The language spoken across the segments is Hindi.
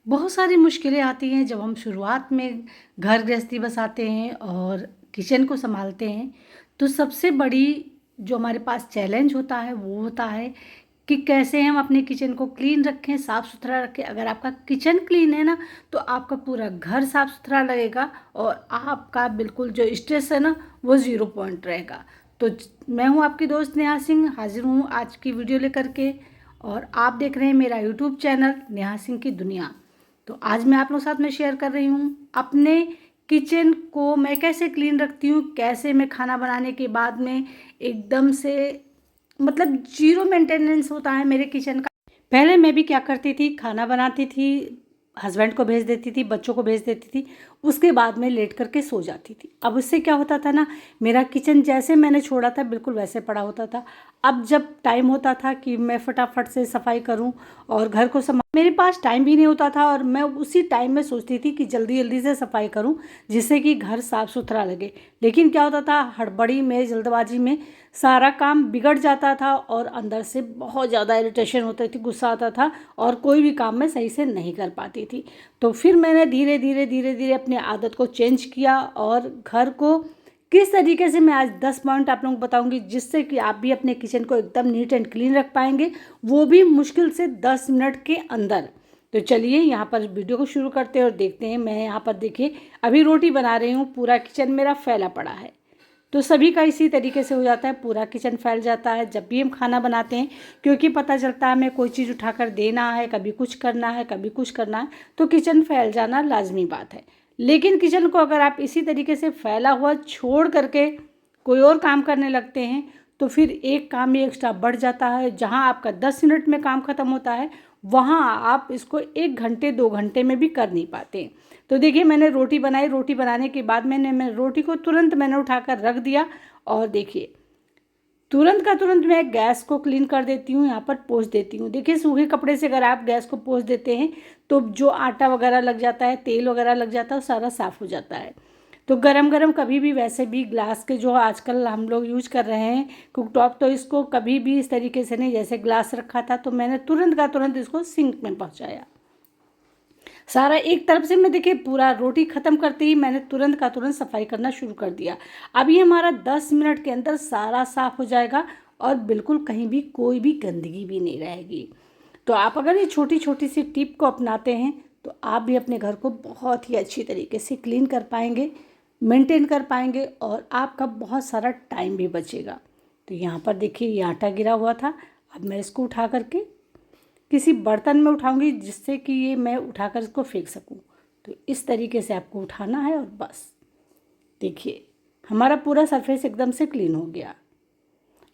बहुत सारी मुश्किलें आती हैं जब हम शुरुआत में घर गृहस्थी बसाते हैं और किचन को संभालते हैं। तो सबसे बड़ी जो हमारे पास चैलेंज होता है वो होता है कि कैसे हम अपने किचन को क्लीन रखें, साफ़ सुथरा रखें। अगर आपका किचन क्लीन है ना, तो आपका पूरा घर साफ़ सुथरा लगेगा और आपका बिल्कुल जो स्ट्रेस है ना, वो ज़ीरो पॉइंट रहेगा। तो मैं हूँ आपकी दोस्त नेहा सिंह, हाजिर हूँ आज की वीडियो लेकर के। और आप देख रहे हैं मेरा यूट्यूब चैनल नेहा सिंह की दुनिया। तो आज मैं आप लोगों के साथ में शेयर कर रही हूँ अपने किचन को मैं कैसे क्लीन रखती हूँ, कैसे मैं खाना बनाने के बाद में एकदम से मतलब जीरो मेंटेनेंस होता है मेरे किचन का। पहले मैं भी क्या करती थी, खाना बनाती थी, हस्बैंड को भेज देती थी, बच्चों को भेज देती थी, उसके बाद में लेट करके सो जाती थी। अब उससे क्या होता था ना, मेरा किचन जैसे मैंने छोड़ा था बिल्कुल वैसे पड़ा होता था। अब जब टाइम होता था कि मैं फटाफट से सफाई करूं और घर को मेरे पास टाइम भी नहीं होता था और मैं उसी टाइम में सोचती थी कि जल्दी जल्दी से सफाई करूं जिससे कि घर साफ़ सुथरा लगे। लेकिन क्या होता था, हड़बड़ी में, जल्दबाजी में सारा काम बिगड़ जाता था और अंदर से बहुत ज़्यादा इरिटेशन होती थी, गुस्सा आता था और कोई भी काम मैं सही से नहीं कर पाती थी। तो फिर मैंने धीरे धीरे अपनी आदत को चेंज किया और घर को किस तरीके से, मैं आज 10 पॉइंट आप लोगों को बताऊंगी जिससे कि आप भी अपने किचन को एकदम नीट एंड क्लीन रख पाएंगे, वो भी मुश्किल से 10 मिनट के अंदर। तो चलिए यहाँ पर वीडियो को शुरू करते हैं और देखते हैं। मैं यहाँ पर देखिए अभी रोटी बना रही हूँ, पूरा किचन मेरा फैला पड़ा है। तो सभी का इसी तरीके से हो जाता है, पूरा किचन फैल जाता है जब भी हम खाना बनाते हैं, क्योंकि पता चलता है हमें कोई चीज़ उठाकर देना है, कभी कुछ करना है, कभी कुछ करना है, तो किचन फैल जाना लाजमी बात है। लेकिन किचन को अगर आप इसी तरीके से फैला हुआ छोड़ करके कोई और काम करने लगते हैं तो फिर एक काम ही एक्स्ट्रा बढ़ जाता है। जहाँ आपका 10 मिनट में काम ख़त्म होता है वहाँ आप इसको 1 घंटे 2 घंटे में भी कर नहीं पाते। तो देखिए मैंने रोटी बनाई, रोटी बनाने के बाद मैं रोटी को तुरंत मैंने उठाकर रख दिया और देखिए तुरंत का तुरंत मैं गैस को क्लीन कर देती हूँ, यहाँ पर पोंछ देती हूँ। देखिए सूखे कपड़े से अगर आप गैस को पोंछ देते हैं तो जो आटा वगैरह लग जाता है, तेल वगैरह लग जाता है, वो सारा साफ़ हो जाता है। तो गरम गरम कभी भी, वैसे भी ग्लास के जो आजकल हम लोग यूज कर रहे हैं कुकटॉप, तो इसको कभी भी इस तरीके से नहीं, जैसे ग्लास रखा था तो मैंने तुरंत का तुरंत इसको सिंक में पहुँचाया। सारा एक तरफ से मैं देखिए पूरा रोटी ख़त्म करते ही मैंने तुरंत का तुरंत सफाई करना शुरू कर दिया। अब ये हमारा 10 मिनट के अंदर सारा साफ़ हो जाएगा और बिल्कुल कहीं भी कोई भी गंदगी भी नहीं रहेगी। तो आप अगर ये छोटी छोटी सी टिप को अपनाते हैं तो आप भी अपने घर को बहुत ही अच्छी तरीके से क्लीन कर पाएंगे, मेंटेन कर पाएंगे और आपका बहुत सारा टाइम भी बचेगा। तो यहाँ पर देखिए ये आटा गिरा हुआ था, अब मैं इसको उठा करके किसी बर्तन में उठाऊंगी जिससे कि ये मैं उठाकर इसको फेंक सकूं। तो इस तरीके से आपको उठाना है और बस देखिए हमारा पूरा सरफेस एकदम से क्लीन हो गया।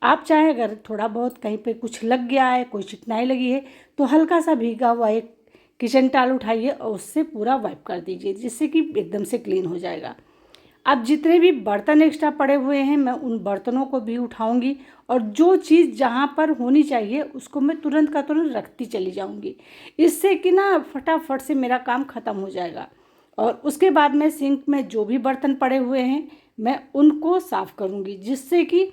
आप चाहें अगर थोड़ा बहुत कहीं पे कुछ लग गया है, कोई चिकनाई लगी है, तो हल्का सा भीगा हुआ एक किचन टाल उठाइए और उससे पूरा वाइप कर दीजिए जिससे कि एकदम से क्लीन हो जाएगा। अब जितने भी बर्तन एक्स्ट्रा पड़े हुए हैं मैं उन बर्तनों को भी उठाऊंगी और जो चीज़ जहाँ पर होनी चाहिए उसको मैं तुरंत का तुरंत रखती चली जाऊंगी। इससे कि ना फटाफट से मेरा काम ख़त्म हो जाएगा। और उसके बाद में सिंक में जो भी बर्तन पड़े हुए हैं मैं उनको साफ़ करूँगी जिससे कि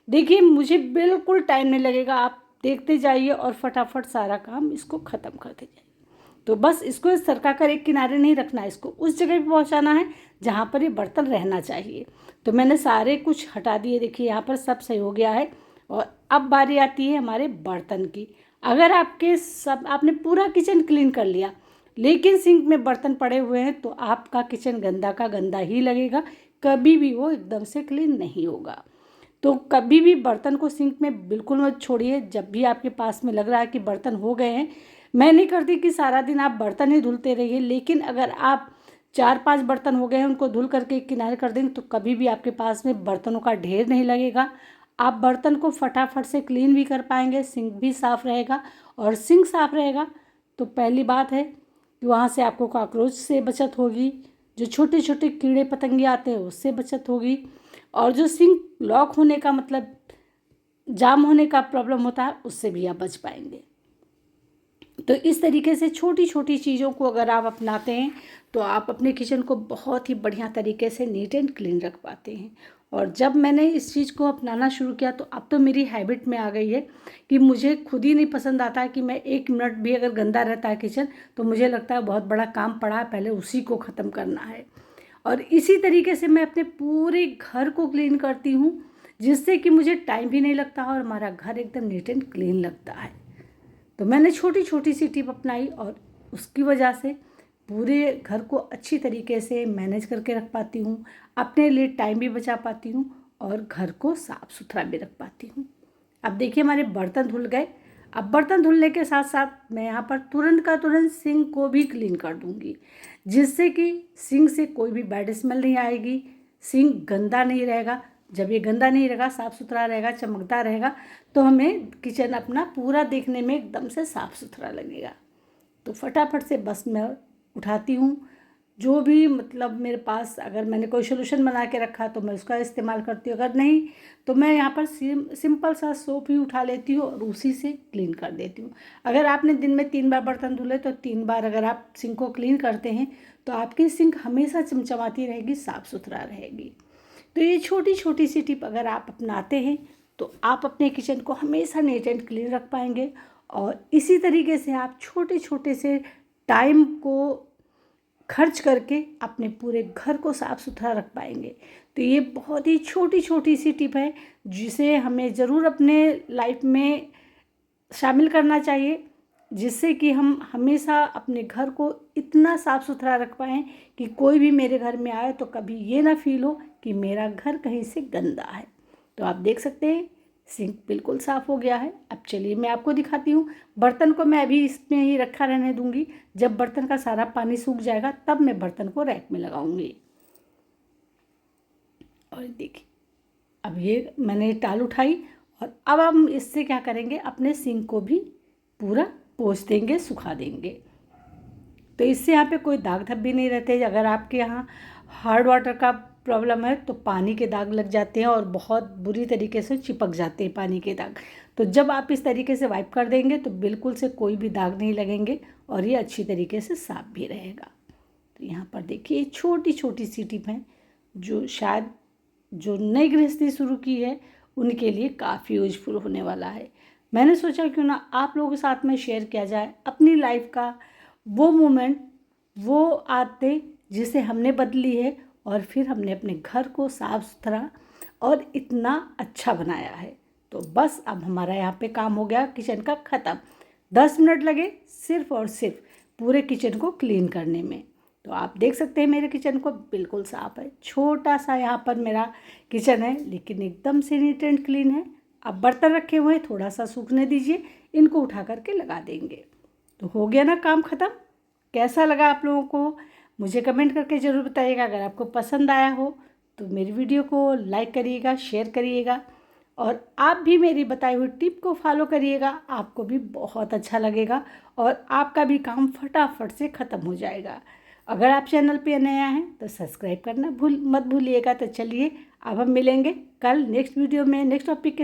देखिए मुझे बिल्कुल टाइम नहीं लगेगा। आप देखते जाइए और फटाफट सारा काम इसको ख़त्म करते जाइए। तो बस इसको सरका कर एक किनारे नहीं रखना है, इसको उस जगह पे पहुंचाना है जहाँ पर ये बर्तन रहना चाहिए। तो मैंने सारे कुछ हटा दिए, देखिए यहाँ पर सब सही हो गया है। और अब बारी आती है हमारे बर्तन की। अगर आपने पूरा किचन क्लीन कर लिया लेकिन सिंक में बर्तन पड़े हुए हैं तो आपका किचन गंदा का गंदा ही लगेगा, कभी भी वो एकदम से क्लीन नहीं होगा। तो कभी भी बर्तन को सिंक में बिल्कुल मत छोड़िए। जब भी आपके पास में लग रहा है कि बर्तन हो गए हैं, मैं नहीं करती कि सारा दिन आप बर्तन ही धुलते रहिए, लेकिन अगर आप 4-5 बर्तन हो गए हैं उनको धुल करके एक किनारे कर देंगे तो कभी भी आपके पास में बर्तनों का ढेर नहीं लगेगा। आप बर्तन को फटाफट से क्लीन भी कर पाएंगे, सिंक भी साफ़ रहेगा। और सिंक साफ़ रहेगा तो पहली बात है कि वहाँ से आपको कॉकरोच से बचत होगी, जो छोटे छोटे कीड़े पतंगे आते हैं उससे बचत होगी, और जो सिंक लॉक होने का मतलब जाम होने का प्रॉब्लम होता है उससे भी आप बच पाएंगे। तो इस तरीके से छोटी छोटी चीज़ों को अगर आप अपनाते हैं तो आप अपने किचन को बहुत ही बढ़िया तरीके से नीट एंड क्लीन रख पाते हैं। और जब मैंने इस चीज़ को अपनाना शुरू किया तो अब तो मेरी हैबिट में आ गई है कि मुझे खुद ही नहीं पसंद आता है कि मैं 1 मिनट भी अगर गंदा रहता है किचन तो मुझे लगता है बहुत बड़ा काम पड़ा है, पहले उसी को ख़त्म करना है। और इसी तरीके से मैं अपने पूरे घर को क्लीन करती हूँ, जिससे कि मुझे टाइम भी नहीं लगता और हमारा घर एकदम नीट एंड क्लीन लगता है। तो मैंने छोटी छोटी सी टिप अपनाई और उसकी वजह से पूरे घर को अच्छी तरीके से मैनेज करके रख पाती हूँ, अपने लिए टाइम भी बचा पाती हूँ और घर को साफ़ सुथरा भी रख पाती हूँ। अब देखिए हमारे बर्तन धुल गए। अब बर्तन धुलने के साथ साथ मैं यहाँ पर तुरंत का तुरंत सिंक को भी क्लीन कर दूँगी, जिससे कि सिंक से कोई भी बैड स्मेल नहीं आएगी, सिंक गंदा नहीं रहेगा। जब ये गंदा नहीं रहेगा, साफ़ सुथरा रहेगा, चमकदार रहेगा, तो हमें किचन अपना पूरा देखने में एकदम से साफ़ सुथरा लगेगा। तो फटाफट से बस मैं उठाती हूँ, जो भी मतलब मेरे पास अगर मैंने कोई सोल्यूशन बना के रखा तो मैं उसका इस्तेमाल करती हूँ, अगर नहीं तो मैं यहाँ पर सिंपल सा सोप ही उठा लेती हूँ और उसी से क्लीन कर देती हूँ। अगर आपने दिन में 3 बार बर्तन धुले तो 3 बार अगर आप सिंक को क्लीन करते हैं तो आपकी सिंक हमेशा चमचमाती रहेगी, साफ़ सुथरा रहेगी। तो ये छोटी छोटी सी टिप अगर आप अपनाते हैं तो आप अपने किचन को हमेशा नीट एंड क्लीन रख पाएंगे और इसी तरीके से आप छोटे छोटे से टाइम को खर्च करके अपने पूरे घर को साफ़ सुथरा रख पाएंगे। तो ये बहुत ही छोटी छोटी सी टिप है जिसे हमें ज़रूर अपने लाइफ में शामिल करना चाहिए, जिससे कि हम हमेशा अपने घर को इतना साफ़ सुथरा रख पाएँ कि कोई भी मेरे घर में आए तो कभी ये ना फील हो कि मेरा घर कहीं से गंदा है। तो आप देख सकते हैं सिंक बिल्कुल साफ़ हो गया है। अब चलिए मैं आपको दिखाती हूँ। बर्तन को मैं अभी इसमें ही रखा रहने दूँगी, जब बर्तन का सारा पानी सूख जाएगा तब मैं बर्तन को रैक में लगाऊँगी। और देखिए अब ये मैंने टाल उठाई और अब हम इससे क्या करेंगे, अपने सिंक को भी पूरा पोंछ देंगे, सुखा देंगे। तो इससे यहाँ पे कोई दाग धब्बे नहीं रहते। अगर आपके यहाँ हार्ड वाटर का प्रॉब्लम है तो पानी के दाग लग जाते हैं और बहुत बुरी तरीके से चिपक जाते हैं पानी के दाग। तो जब आप इस तरीके से वाइप कर देंगे तो बिल्कुल से कोई भी दाग नहीं लगेंगे और ये अच्छी तरीके से साफ भी रहेगा। तो यहाँ पर देखिए छोटी छोटी सी टिप हैं जो शायद जो नई गृहस्थी शुरू की है उनके लिए काफ़ी यूजफुल होने वाला है। मैंने सोचा क्यों ना आप लोगों के साथ में शेयर किया जाए अपनी लाइफ का वो मोमेंट, वो आदतें जिसे हमने बदली है और फिर हमने अपने घर को साफ़ सुथरा और इतना अच्छा बनाया है। तो बस अब हमारा यहाँ पे काम हो गया किचन का ख़त्म। 10 मिनट लगे सिर्फ़ और सिर्फ पूरे किचन को क्लीन करने में। तो आप देख सकते हैं मेरे किचन को बिल्कुल साफ़ है। छोटा सा यहाँ पर मेरा किचन है लेकिन एकदम से नीट एंड क्लीन है। अब बर्तन रखे हुए हैं, थोड़ा सा सूखने दीजिए, इनको उठा करके लगा देंगे। तो हो गया ना काम ख़त्म। कैसा लगा आप लोगों को मुझे कमेंट करके ज़रूर बताइएगा। अगर आपको पसंद आया हो तो मेरी वीडियो को लाइक करिएगा, शेयर करिएगा और आप भी मेरी बताई हुई टिप को फॉलो करिएगा। आपको भी बहुत अच्छा लगेगा और आपका भी काम फटाफट से ख़त्म हो जाएगा। अगर आप चैनल पे नया हैं तो सब्सक्राइब करना मत भूलिएगा। तो चलिए अब हम मिलेंगे कल नेक्स्ट वीडियो में नेक्स्ट टॉपिक के